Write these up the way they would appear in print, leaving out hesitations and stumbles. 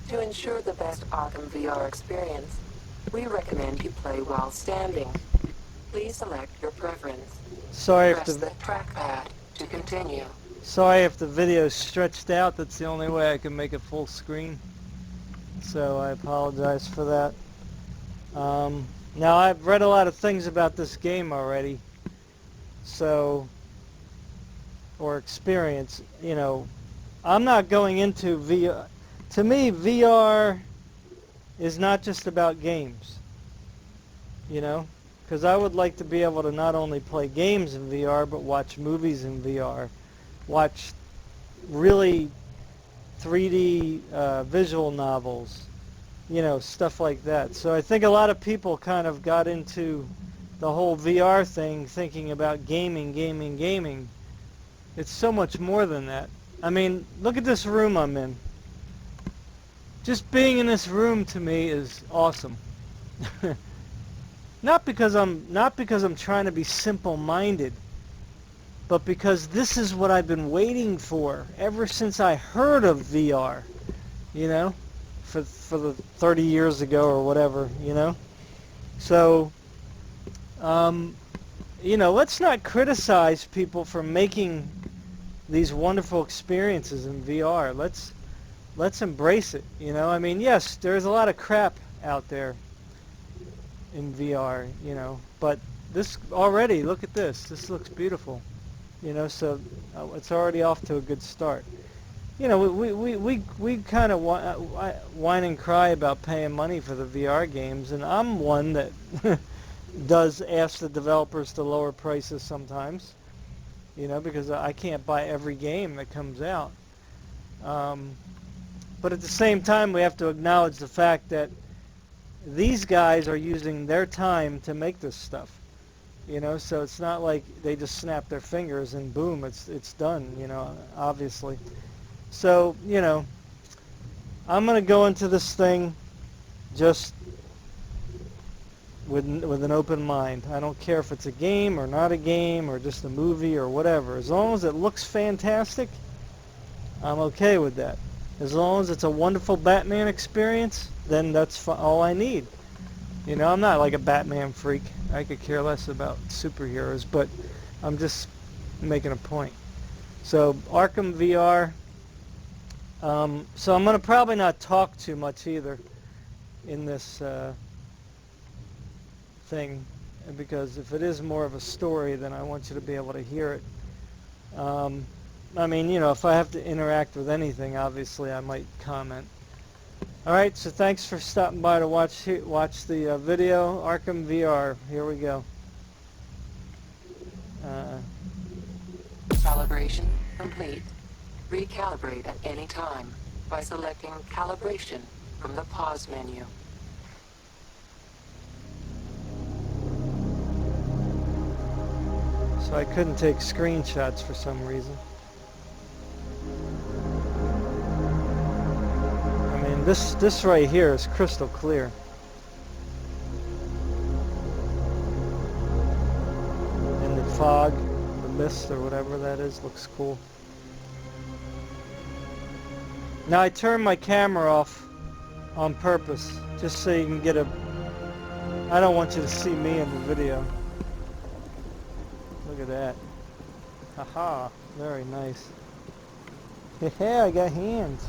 To ensure the best Arkham VR experience, we recommend you play while standing. Please select your preference. Sorry if Press the the trackpad to continue. sorry if the video's stretched out. That's the only way I can make it full screen. So I apologize for that. Now I've read a lot of things about this game already. So, or experience, I'm not going into VR. To me, VR is not just about games, because I would like to be able to not only play games in VR, but watch movies in VR, watch really 3D visual novels, stuff like that. So I think a lot of people kind of got into the whole VR thing thinking about gaming, gaming, gaming. It's so much more than that. I mean, look at this room I'm in. Just being in this room to me is awesome. Not because I'm trying to be simple-minded, but because this is what I've been waiting for ever since I heard of VR, for the 30 years ago or whatever, So, let's not criticize people for making these wonderful experiences in VR. Let's embrace it, I mean, yes, there's a lot of crap out there in VR, but this already, look at this. This looks beautiful, so it's already off to a good start. We kind of whine and cry about paying money for the VR games, and I'm one that does ask the developers to lower prices sometimes, because I can't buy every game that comes out. But at the same time, we have to acknowledge the fact that these guys are using their time to make this stuff, so it's not like they just snap their fingers and boom, it's done, obviously. So, I'm going to go into this thing just with an open mind. I don't care if it's a game or not a game or just a movie or whatever. As long as it looks fantastic, I'm okay with that. As long as it's a wonderful Batman experience, then that's all I need. I'm not like a Batman freak. I could care less about superheroes, but I'm just making a point. So, Arkham VR. So I'm going to probably not talk too much either in this thing, because if it is more of a story, then I want you to be able to hear it. I mean, if I have to interact with anything, obviously I might comment. Alright, so thanks for stopping by to watch the video. Arkham VR, here we go. Calibration complete. Recalibrate at any time by selecting Calibration from the pause menu. So I couldn't take screenshots for some reason. I mean, this right here is crystal clear. And the fog, the mist or whatever that is, looks cool. Now I turned my camera off on purpose, just so you can get I don't want you to see me in the video. Look at that. Haha, very nice. Yeah, I got hands.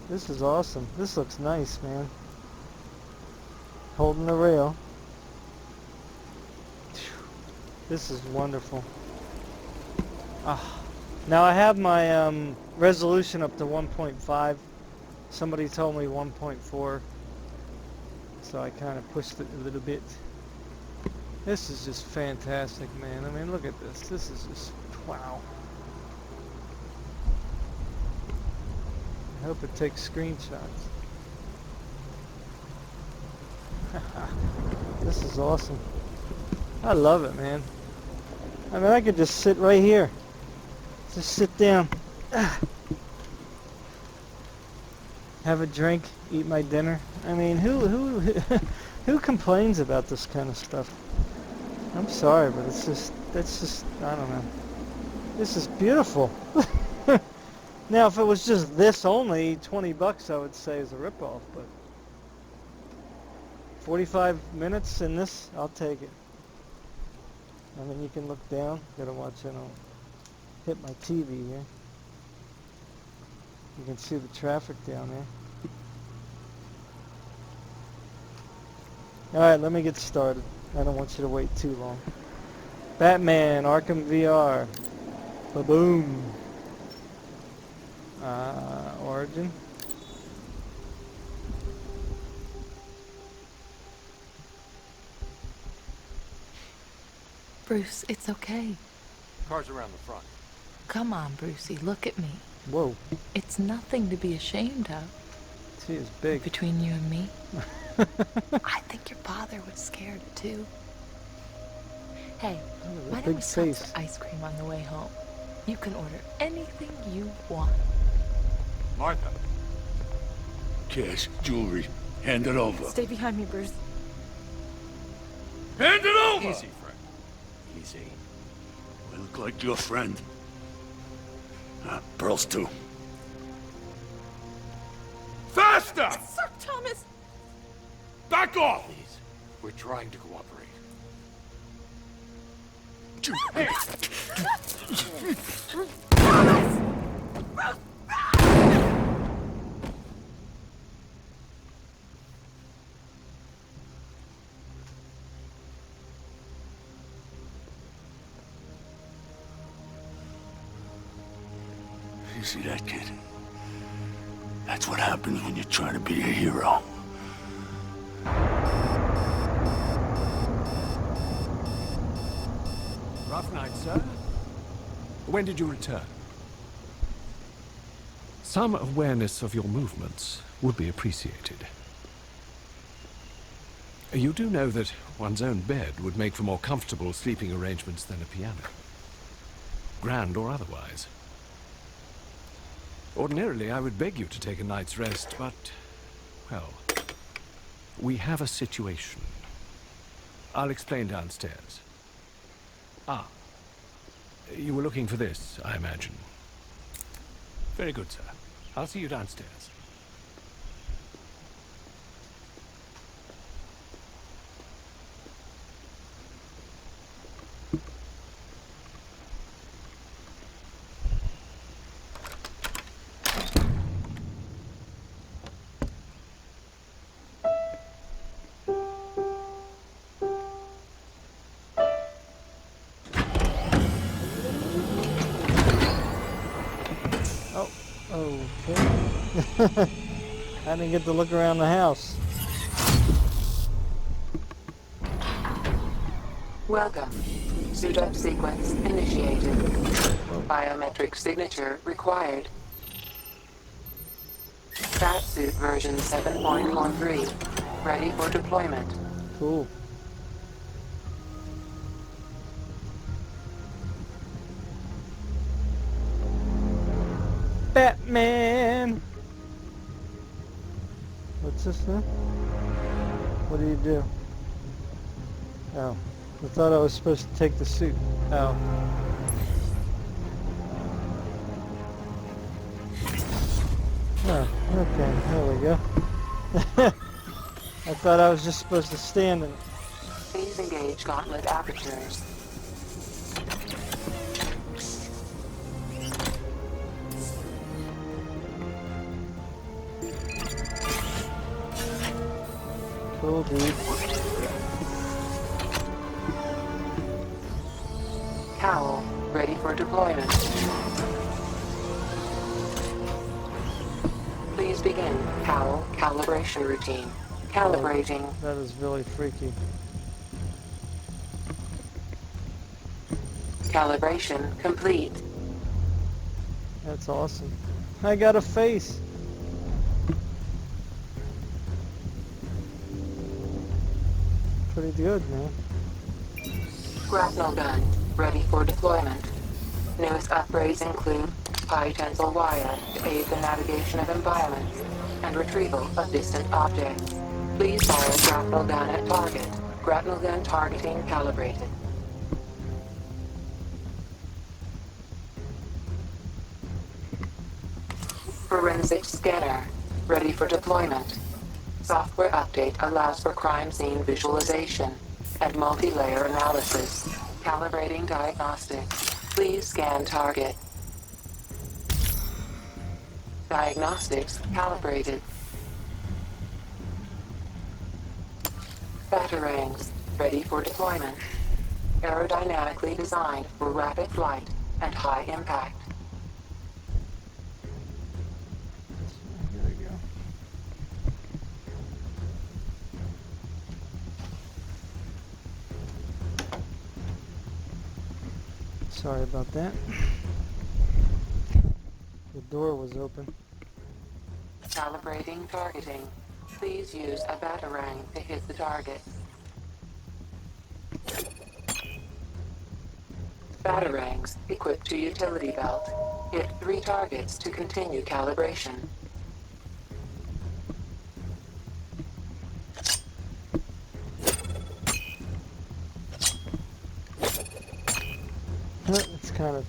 This is awesome. This looks nice, man. Holding the rail. This is wonderful. Now I have my resolution up to 1.5. Somebody told me 1.4, so I kind of pushed it a little bit. This is just fantastic, man. I mean, look at this. This is just wow. I hope it takes screenshots. This is awesome. I love it, man. I mean, I could just sit right here. Just sit down. Have a drink, eat my dinner. I mean, who complains about this kind of stuff? I'm sorry, but that's just, I don't know. This is beautiful. Now, if it was just this only, 20 bucks I would say is a ripoff, but 45 minutes in this, I'll take it. I mean, you can look down. Gotta watch I don't hit my TV here. You can see the traffic down there. Alright, let me get started. I don't want you to wait too long. Batman, Arkham VR. Ba-boom. Origin. Bruce, it's okay. Car's around the front. Come on, Brucey, look at me. Whoa. It's nothing to be ashamed of. She is big. Between you and me. I think your father was scared too. Hey, why don't we stop for ice cream on the way home? You can order anything you want. Martha. Cash, jewelry. Hand it over. Stay behind me, Bruce. Hand it over! Easy, friend. Easy. We look like your friend. Pearls too. Faster! Sir Thomas! Back off! Please. We're trying to cooperate. Hey! You see that, kid? That's what happens when you're trying to be a hero. Rough night, sir. When did you return? Some awareness of your movements would be appreciated. You do know that one's own bed would make for more comfortable sleeping arrangements than a piano. Grand or otherwise. Ordinarily, I would beg you to take a night's rest, but, well, we have a situation. I'll explain downstairs. Ah, you were looking for this, I imagine. Very good, sir. I'll see you downstairs. Okay. I didn't get to look around the house. Welcome. Suit-up sequence initiated. Biometric signature required. Batsuit version 7.13. Ready for deployment. Cool. Batman! What's this now? What do you do? Oh. I thought I was supposed to take the suit. Oh. Oh, okay. There we go. I thought I was just supposed to stand in it. Please engage gauntlet apertures. Cool, dude. Cowl, ready for deployment. Please begin cowl calibration routine. Calibrating. Oh, that is really freaky. Calibration complete. That's awesome. I got a face. Pretty good, man. Grapnel gun, ready for deployment. Newest upgrades include high tensile wire to aid the navigation of environments and retrieval of distant objects. Please fire grapnel gun at target. Grapnel gun targeting calibrated. Forensic scanner. Ready for deployment. Software update allows for crime scene visualization and multi-layer analysis. Calibrating diagnostics. Please scan target. Diagnostics calibrated. Batarangs ready for deployment. Aerodynamically designed for rapid flight and high impact. Here we go. Sorry about that. The door was open. Calibrating targeting. Please use a batarang to hit the target. Batarangs equipped to utility belt. Hit 3 targets to continue calibration. It's kind of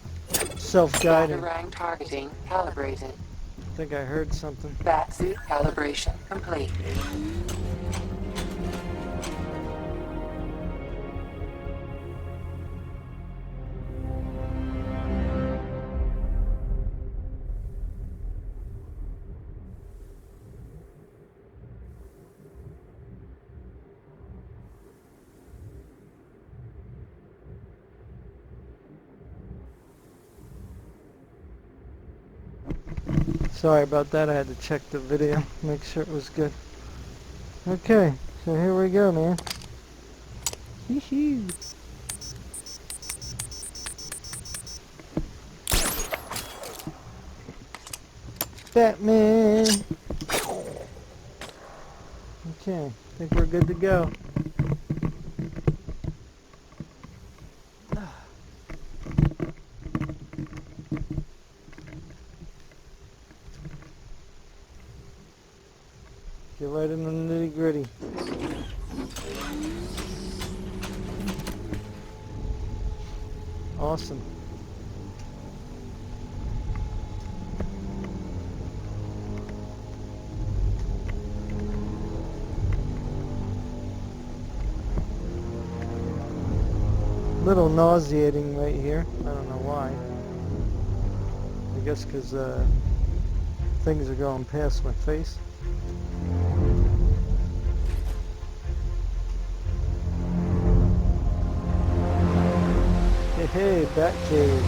self-guiding. Batarang targeting calibrated. I think I heard something. Batsuit calibration complete. Sorry about that. I had to check the video, make sure it was good. Okay, so here we go, man. Hee-hee. Batman. Okay, I think we're good to go. Get right in the nitty gritty. Awesome. Little nauseating right here. I don't know why. I guess because things are going past my face. Hey, Batcave.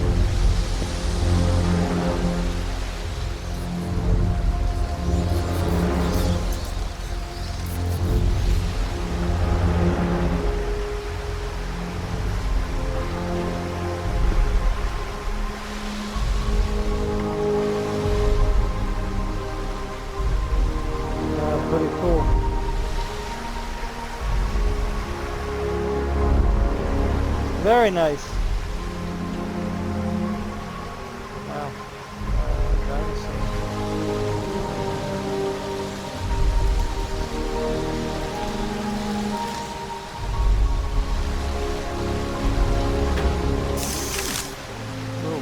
Pretty cool. Very nice. Wow. Dinosaurs. Whoa.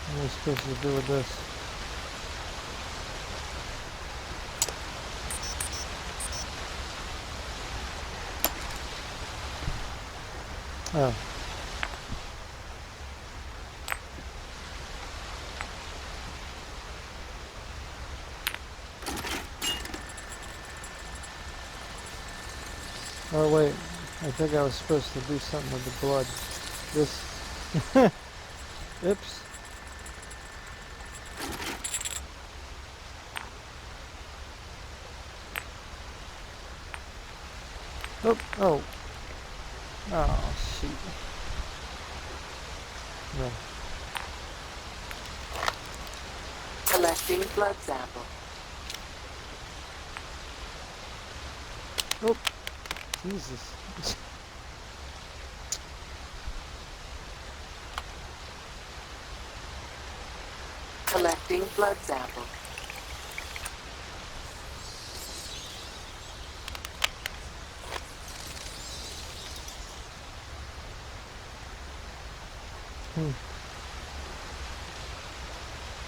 What am I supposed to do with this? Oh. Oh wait, I think I was supposed to do something with the blood. This. Oops. Oh, oh. Oh, shoot. No. Collecting blood sample. Oh, Jesus. Collecting blood sample.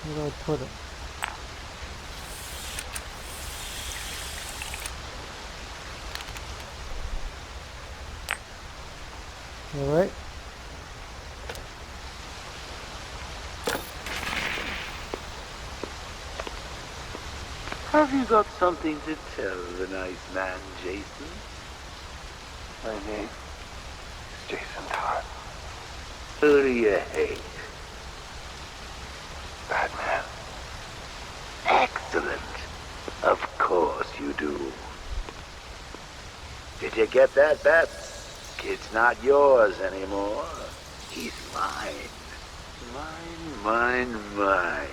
Where do I put it? All right. Have you got something to tell the nice man, Jason? My name is Jason Todd. Who do you hate? Batman. Excellent. Of course you do. Did you get that, Bat? Kid's not yours anymore. He's mine. Mine.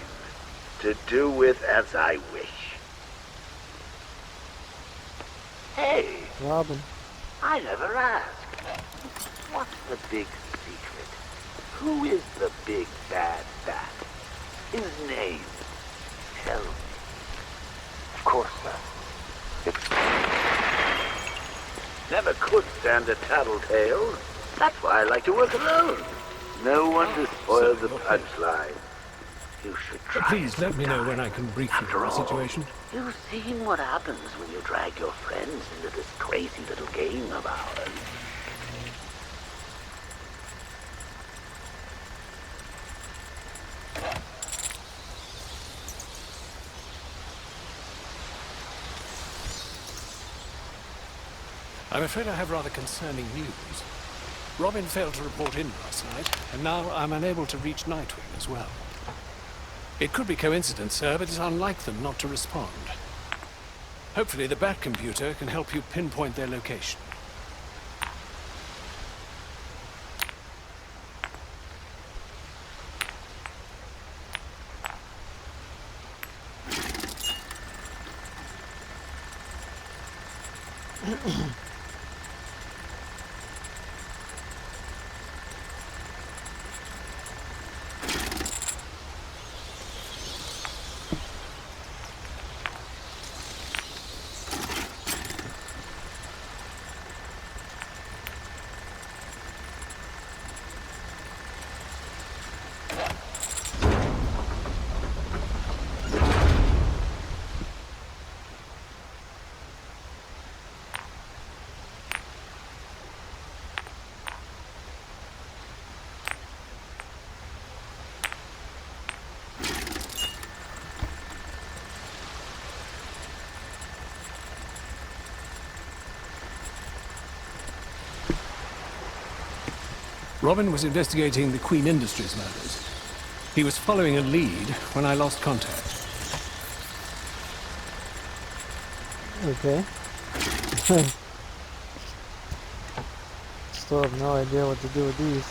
To do with as I wish. Hey, Robin. I never asked. What's the big secret? Who is the big bad bat? His name. Tell me. Of course, sir. It's Never could stand a tattletale. That's why I like to work alone. No one to spoil the punchline. You should try. Please let me know when I can brief you on the situation. You've seen what happens when you drag your friends into this crazy little game of ours. I'm afraid I have rather concerning news. Robin failed to report in last night, and now I'm unable to reach Nightwing as well. It could be coincidence, sir, but it's unlike them not to respond. Hopefully the Bat computer can help you pinpoint their location. Robin was investigating the Queen Industries murders. He was following a lead when I lost contact. Okay. Still have no idea what to do with these.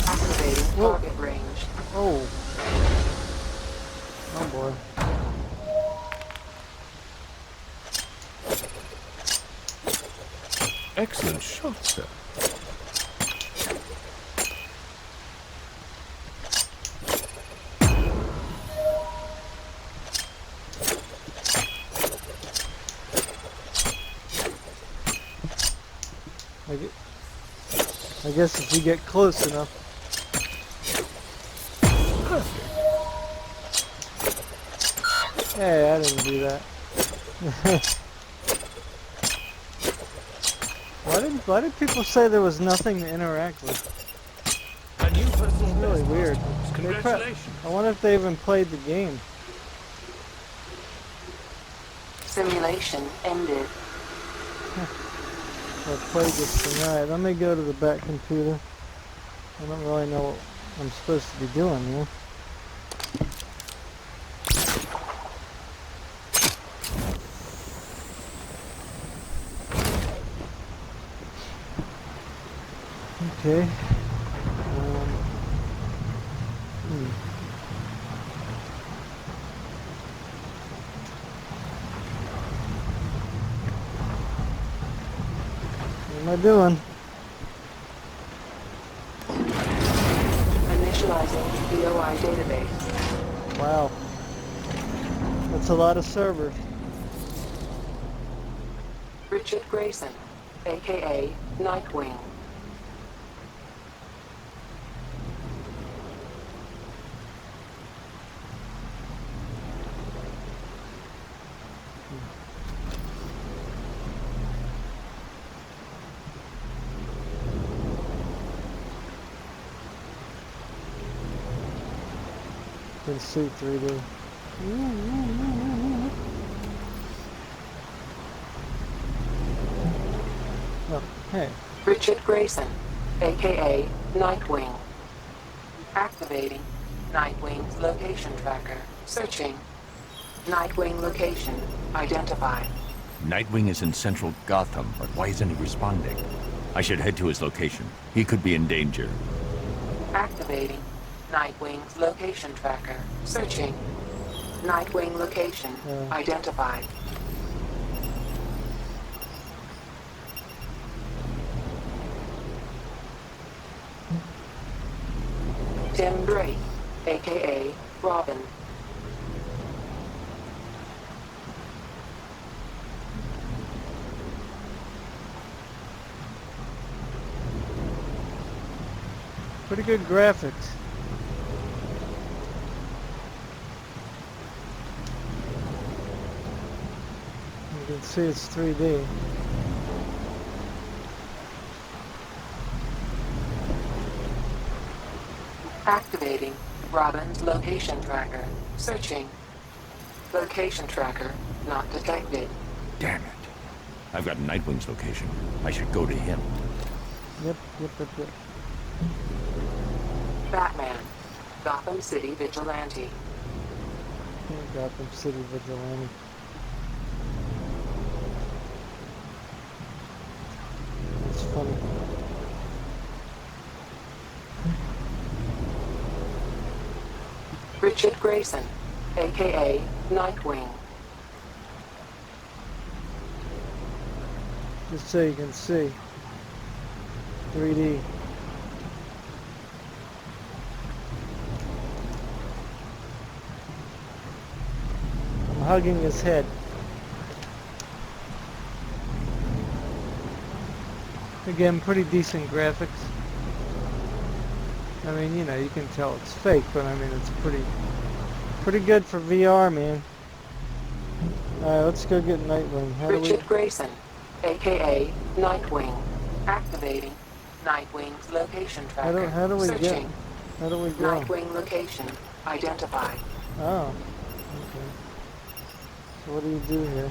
Activating target range. Oh. Oh boy. Excellent shot, sir. I guess if you get close enough. Hey, I didn't do that. Why did people say there was nothing to interact with? A new personal It's really best, weird. Master. Congratulations. I wonder if they even played the game. Simulation ended. I played this tonight. Let me go to the Bat computer. I don't really know what I'm supposed to be doing here. Okay. What am I doing? database. Wow. That's a lot of servers. Richard Grayson, aka Nightwing. Can see 3D. Oh, hey. Richard Grayson, aka Nightwing. Activating Nightwing's location tracker. Searching. Nightwing location identified. Nightwing is in central Gotham, but why isn't he responding? I should head to his location. He could be in danger. Activating Nightwing's location tracker. Searching. Nightwing location identified. Tim Drake, aka Robin. Pretty good graphics. You can see it's 3D. Activating Robin's location tracker. Searching. Location tracker not detected. Damn it. I've got Nightwing's location. I should go to him. Yep. Batman, Gotham City Vigilante. Gotham City Vigilante. That's funny. Richard Grayson, aka Nightwing. Just so you can see. 3D. I'm hugging his head. Again, pretty decent graphics. I mean, you know, you can tell it's fake, but I mean, it's pretty good for VR, man. Alright, let's go get Nightwing. Richard Grayson, aka Nightwing. Activating Nightwing's location tracker. How do we go? Searching. How do we go? Nightwing location identified. Oh, okay. So what do you do here?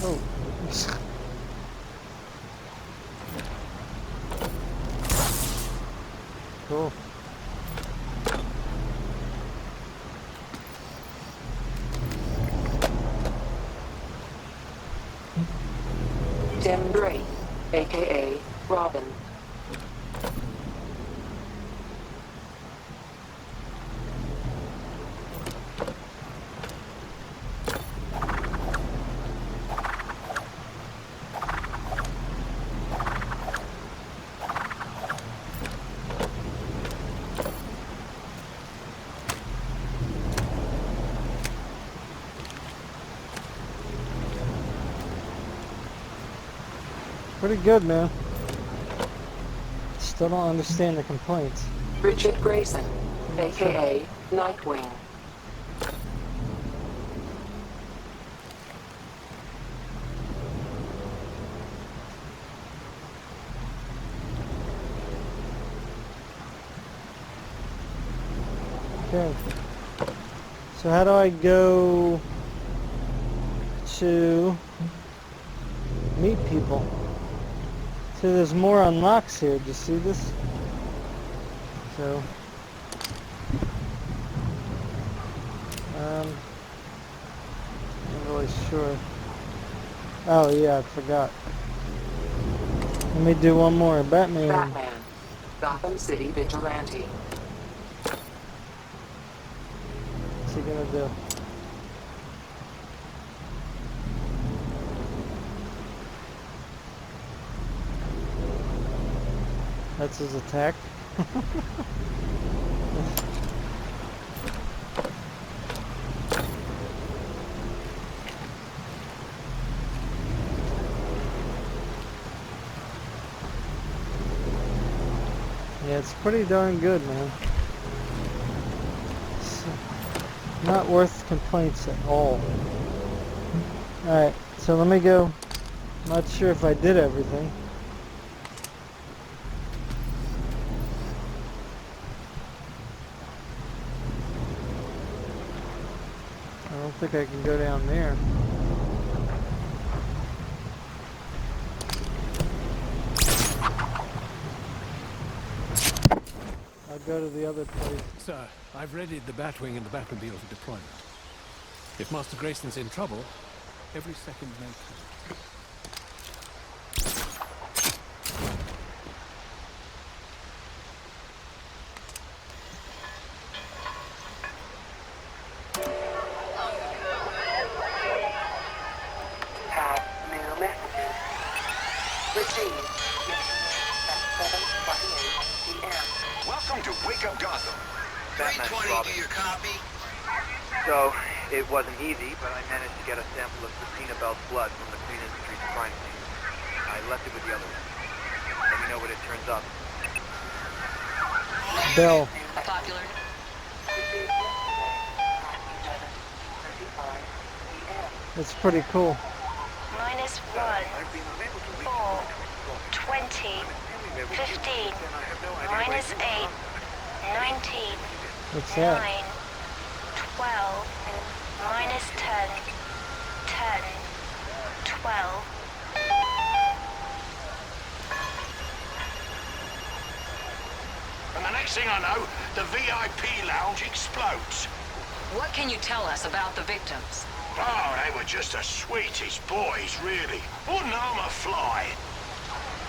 Oh. Cool. Tim Drake, aka Robin. Pretty good, man. Still don't understand the complaints. Richard Grayson, aka Nightwing. Okay. So how do I go to meet people? So there's more unlocks here. Do you see this? So I'm not really sure. Oh yeah, I forgot. Let me do one more. Batman. Batman, Gotham City Vigilante. What's he gonna do? That's his attack. Yeah, it's pretty darn good, man. It's not worth complaints at all. Alright, so let me go. Not sure if I did everything. I don't think I can go down there. I'll go to the other place. Sir, I've readied the Batwing and the Batmobile for deployment. If Master Grayson's in trouble, every second may count. Have new messages. Received at 7:28 p.m. Welcome to Wake Up Gotham. Batman, 320, Robin. do you copy? So, it wasn't easy, but I managed to get a sample of Christina Bell's blood from the Queen Street crime scene. I left it with the other one. Let me know what it turns up. Bell. Popular. Received yesterday at 11:35 p.m. That's pretty cool. -1, 4, 20, 15, -8, 19, What's 9, that? 12, -10, 10, 12. And the next thing I know, the VIP lounge explodes. What can you tell us about the victims? Oh, they were just the sweetest boys, really. Wouldn't harm a fly.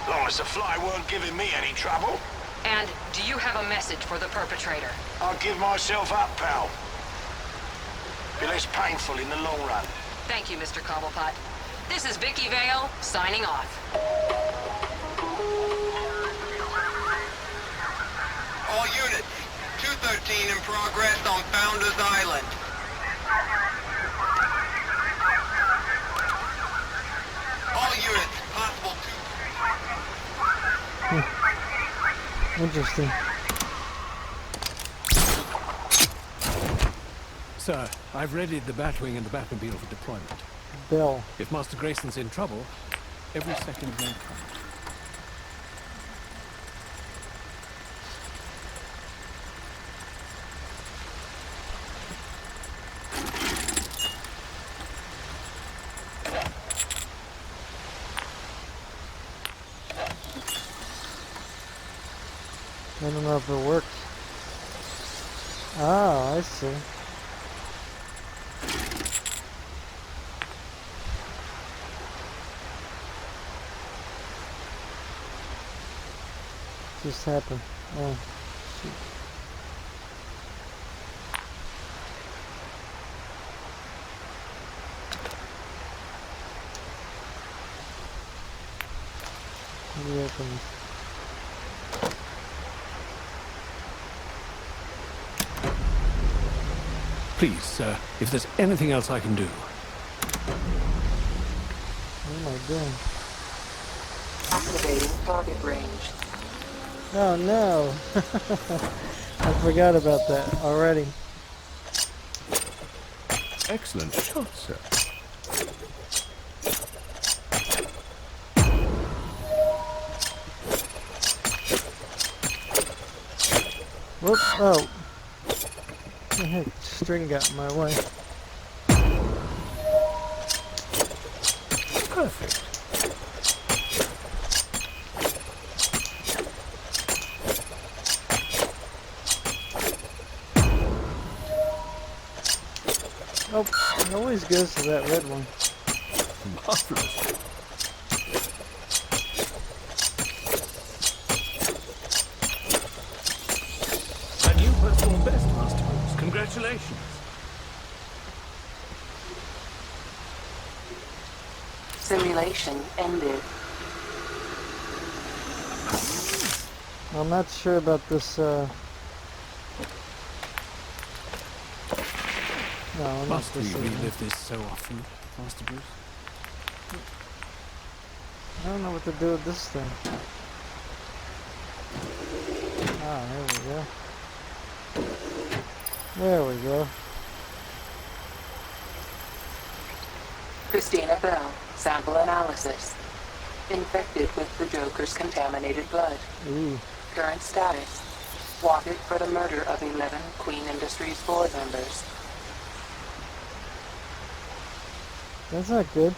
Long as the fly weren't giving me any trouble. And do you have a message for the perpetrator? I'll give myself up, pal. Be less painful in the long run. Thank you, Mr. Cobblepot. This is Vicky Vale, signing off. All units, 213 in progress on Founders Island. All units, possible 2. Interesting. Sir, I've readied the Batwing and the Batmobile for deployment. Bell. If Master Grayson's in trouble, every second may count. I don't know if it works. Ah, I see. Just happened. Oh, shoot. Reopen. Please, sir, if there's anything else I can do. What am I doing? Activating target range. Oh no! I forgot about that already. Excellent shot, sir. Whoop! Oh! What the heck? String got in my way. Perfect. Oh, it always goes to that red one. Marvelous. A new personal best, Master Bruce. Congratulations. Simulation ended. I'm not sure about this, No, not Must we this. relive this so often, Master Bruce? I don't know what to do with this thing. Ah, there we go. There we go. Christina Bell, sample analysis. Infected with the Joker's contaminated blood. Ooh. Current status. Wanted for the murder of 11 Queen Industries board members. That's not good.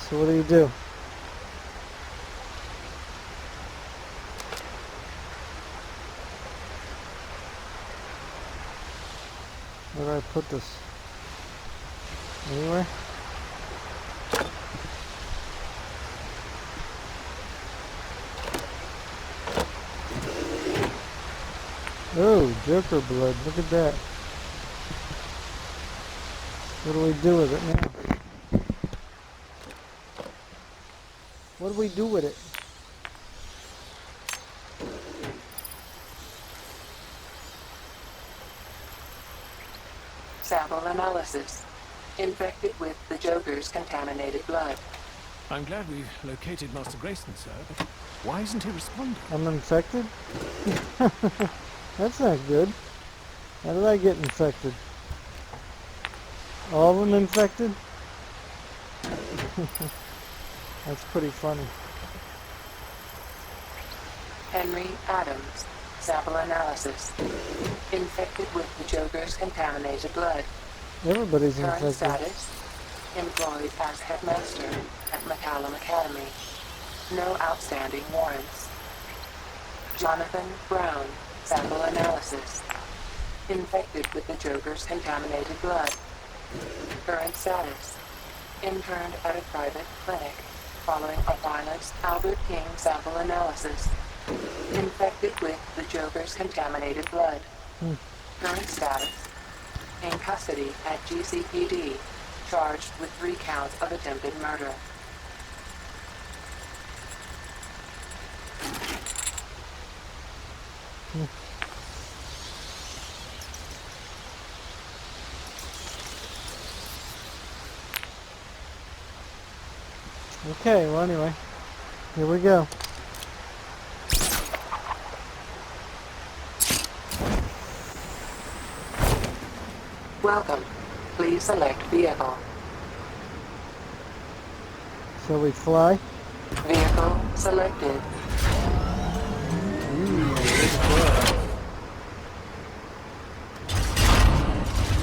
So what do you do? Where do I put this? Anywhere? Oh, Joker blood. Look at that. What do we do with it now? What do we do with it? Sample analysis. Infected with the Joker's contaminated blood. I'm glad we've located Master Grayson, sir, but why isn't he responding? I'm infected? That's not good. How did I get infected? All of them infected? That's pretty funny. Henry Adams, sample analysis. Infected with the Joker's contaminated blood. Everybody's Current infected. status. Employed as headmaster at McCallum Academy. No outstanding warrants. Jonathan Brown, sample analysis. Infected with the Joker's contaminated blood. Current status. Interned at a private clinic following a violent Albert King sample analysis. Infected with the Joker's contaminated blood. Current status. In custody at GCPD, charged with 3 counts of attempted murder. Okay, well anyway, here we go. Welcome. Please select vehicle. Shall we fly? Vehicle selected.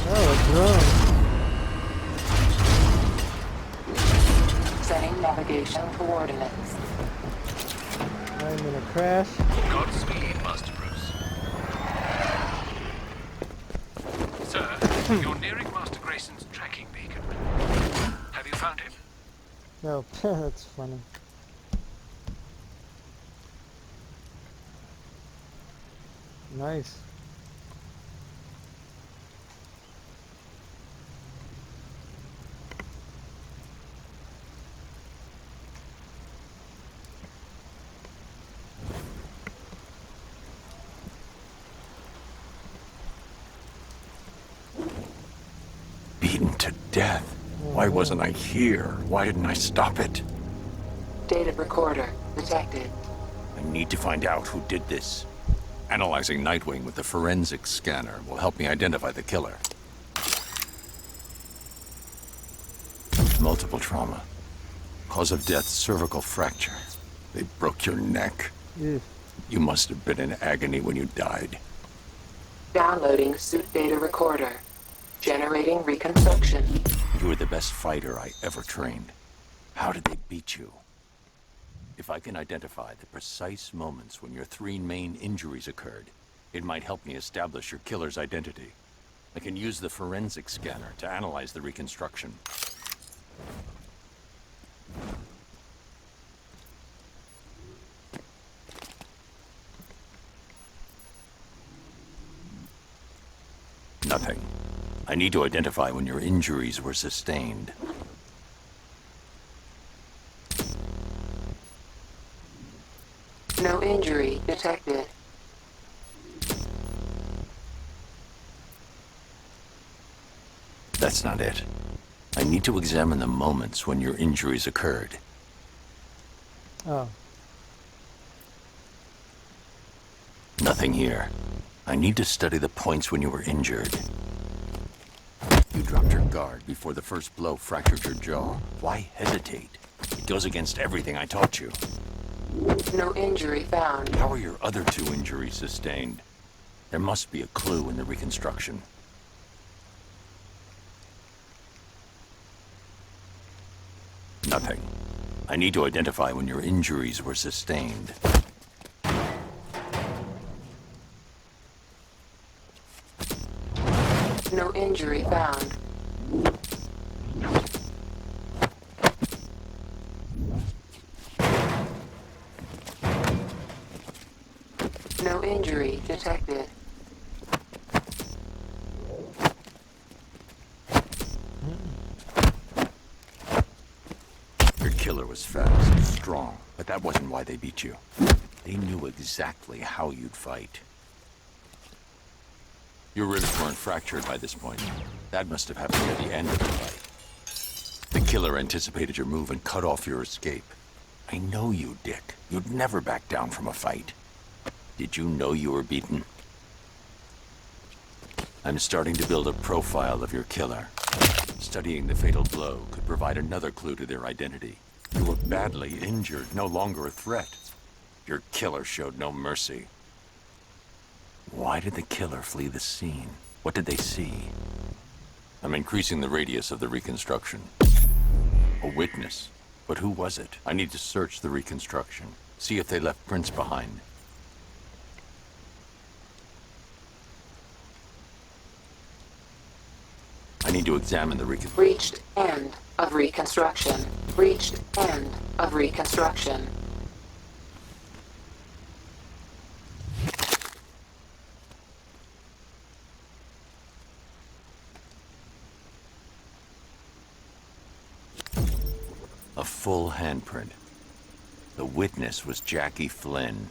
Oh, a drone. Setting navigation coordinates. I'm gonna crash. Godspeed, Master Bruce. Sir, you're nearing Master Grayson's tracking beacon. Have you found him? No, that's funny. Nice. Beaten to death. Why wasn't I here? Why didn't I stop it? Data recorder detected. I need to find out who did this. Analyzing Nightwing with the forensics scanner will help me identify the killer. Multiple trauma. Cause of death, cervical fracture. They broke your neck. Yeah. You must have been in agony when you died. Downloading suit data recorder. Generating reconstruction. You were the best fighter I ever trained. How did they beat you? If I can identify the precise moments when your 3 main injuries occurred, it might help me establish your killer's identity. I can use the forensic scanner to analyze the reconstruction. Nothing. I need to identify when your injuries were sustained. No injury detected. That's not it. I need to examine the moments when your injuries occurred. Oh. Nothing here. I need to study the points when you were injured. You dropped your guard before the first blow fractured your jaw. Why hesitate? It goes against everything I taught you. No injury found. How are your other 2 injuries sustained? There must be a clue in the reconstruction. Nothing. I need to identify when your injuries were sustained. No injury found. No injury detected. Your killer was fast and strong, but that wasn't why they beat you. They knew exactly how you'd fight. Your ribs weren't fractured by this point. That must have happened near the end of the fight. The killer anticipated your move and cut off your escape. I know you, Dick. You'd never back down from a fight. Did you know you were beaten? I'm starting to build a profile of your killer. Studying the fatal blow could provide another clue to their identity. You were badly injured, no longer a threat. Your killer showed no mercy. Why did the killer flee the scene? What did they see? I'm increasing the radius of the reconstruction. A witness. But who was it? I need to search the reconstruction. See if they left prints behind. I need to examine the Reached end of reconstruction. Reached end of reconstruction. A full handprint. The witness was Jackie Flynn,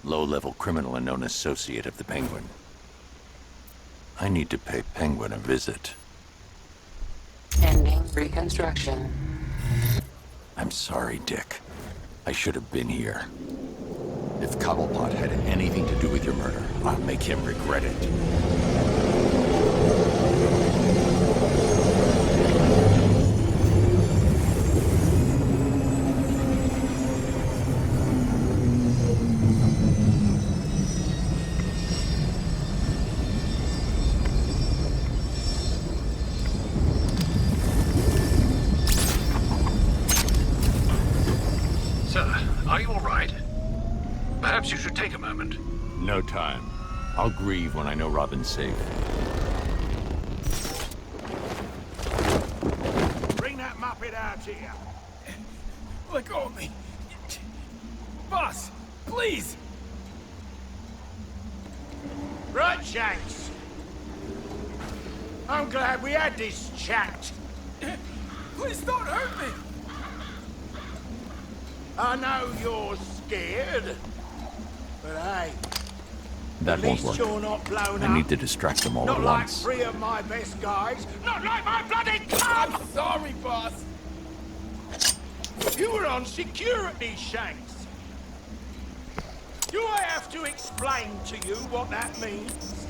low-level criminal and known associate of the Penguin. I need to pay Penguin a visit. Ending reconstruction. I'm sorry, Dick. I should have been here. If Cobblepot had anything to do with your murder, I'll make him regret it. Are you all right? Perhaps you should take a moment. No time. I'll grieve when I know Robin's safe. Bring that muppet out here. Let go of me. Boss, please. Right, Shanks. I'm glad we had this chat. Please don't hurt me. I know you're scared, but hey, That at won't least work. you're not blown I up. need to distract them all Not at like once. 3 of my best guys. Not like my bloody cub! I'm sorry, boss. You were on security, Shanks. Do I have to explain to you what that means?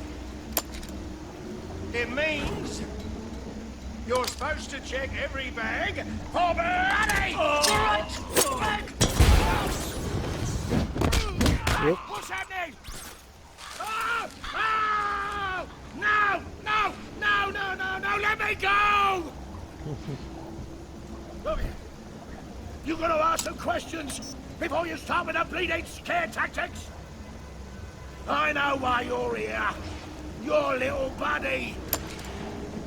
It means you're supposed to check every bag for bloody Yep. What's happening? Oh! Oh! No! No! No! No! No! No! Let me go! Look, you got to ask some questions before you start with the bleeding scare tactics. I know why you're here. Your little buddy.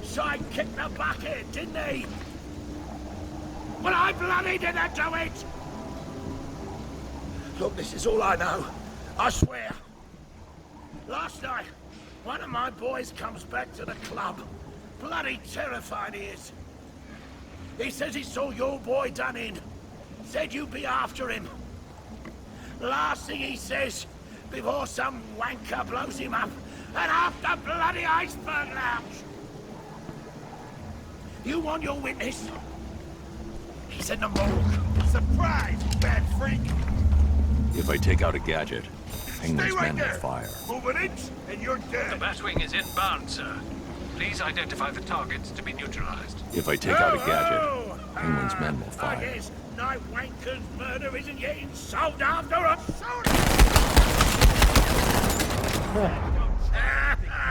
Sidekicked the bucket, didn't he? Well, I bloody didn't do it! Look, this is all I know. I swear. Last night, One of my boys comes back to the club. Bloody terrified he is. He says he saw your boy done in. Said you'd be after him. Last thing he says, before some wanker blows him up, and after bloody iceberg lounge. You want your witness? He's in the morgue. Surprise, bad freak. If I take out a gadget, Penguin's men will fire. Move an inch, and you're dead. The Batwing is inbound, sir. Please identify the targets to be neutralized. If I take out a gadget, Penguin's men will I fire. guess Night Wanker's murder isn't getting solved after a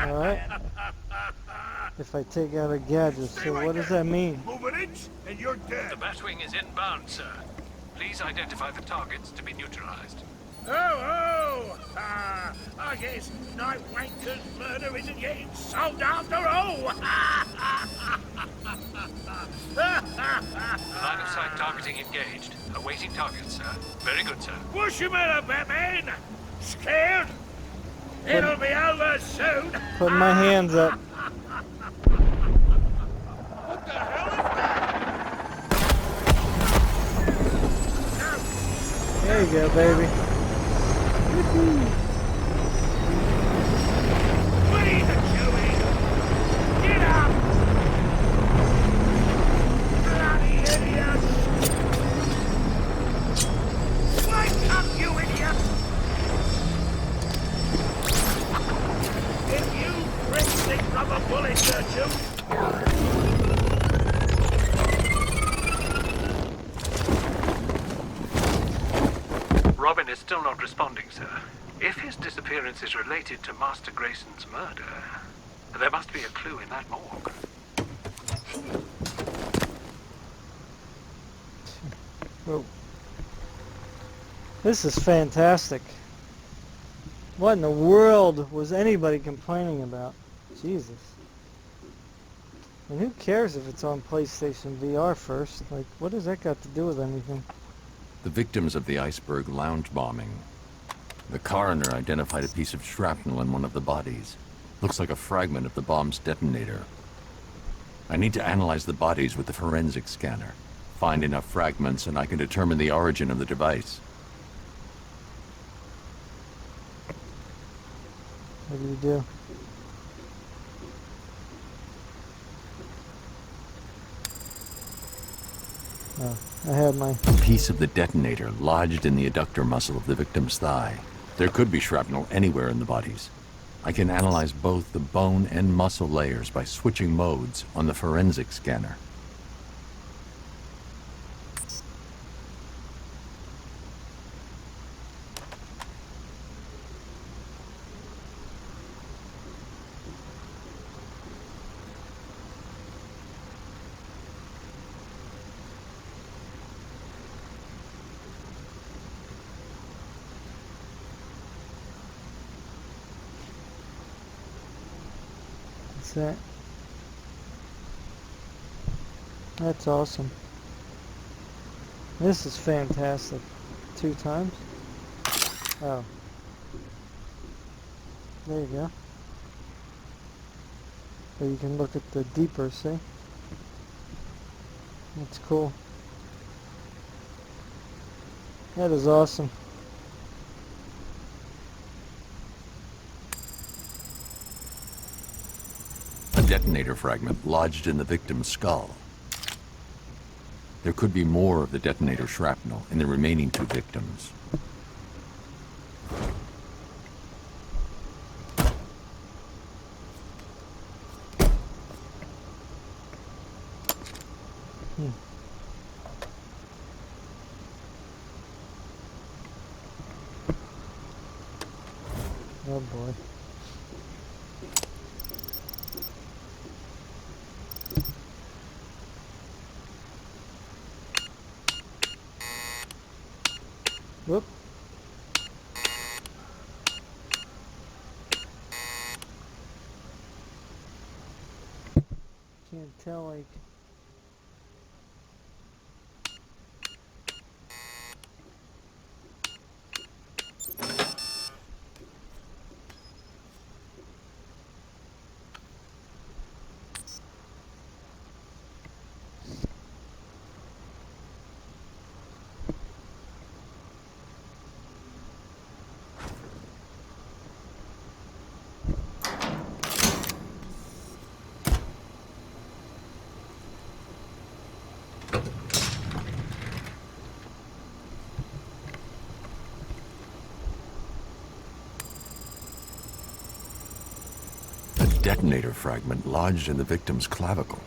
Alright. If I take out a gadget, so what does that mean? Move an inch, and you're dead. The Batwing is inbound, sir. Please identify the targets to be neutralized. I guess Night Wanker's murder isn't getting solved after all. Line of sight targeting engaged. Awaiting targets, sir. Very good, sir. What's your matter, Batman? Scared? It'll be over soon. Put my hands up. What the hell is that? There you go, baby. Please, Chewie! Get up! Bloody idiots! Wake up, you idiot! If you pricks think rubber bullets hurt you, Robin is still not responding, sir. If his disappearance is related to Master Grayson's murder, there must be a clue in that morgue. Whoa. This is fantastic. What in the world was anybody complaining about? Jesus. And who cares if it's on PlayStation VR first? Like, what has that got to do with anything? The victims of the iceberg lounge bombing. The coroner identified a piece of shrapnel in one of the bodies. Looks like a fragment of the bomb's detonator. I need to analyze the bodies with the forensic scanner. Find enough fragments and I can determine the origin of the device. What do you do? Oh, I had my... A piece of the detonator lodged in the adductor muscle of the victim's thigh. There could be shrapnel anywhere in the bodies. I can analyze both the bone and muscle layers by switching modes on the forensic scanner. That. That's awesome. This is fantastic. 2 times? Oh. There you go. So you can look at the deeper, see? That's cool. That is awesome. Detonator fragment lodged in the victim's skull. There could be more of the detonator shrapnel in the remaining 2 victims. Oh boy. Whoop. Can't tell, like... detonator fragment lodged in the victim's clavicle.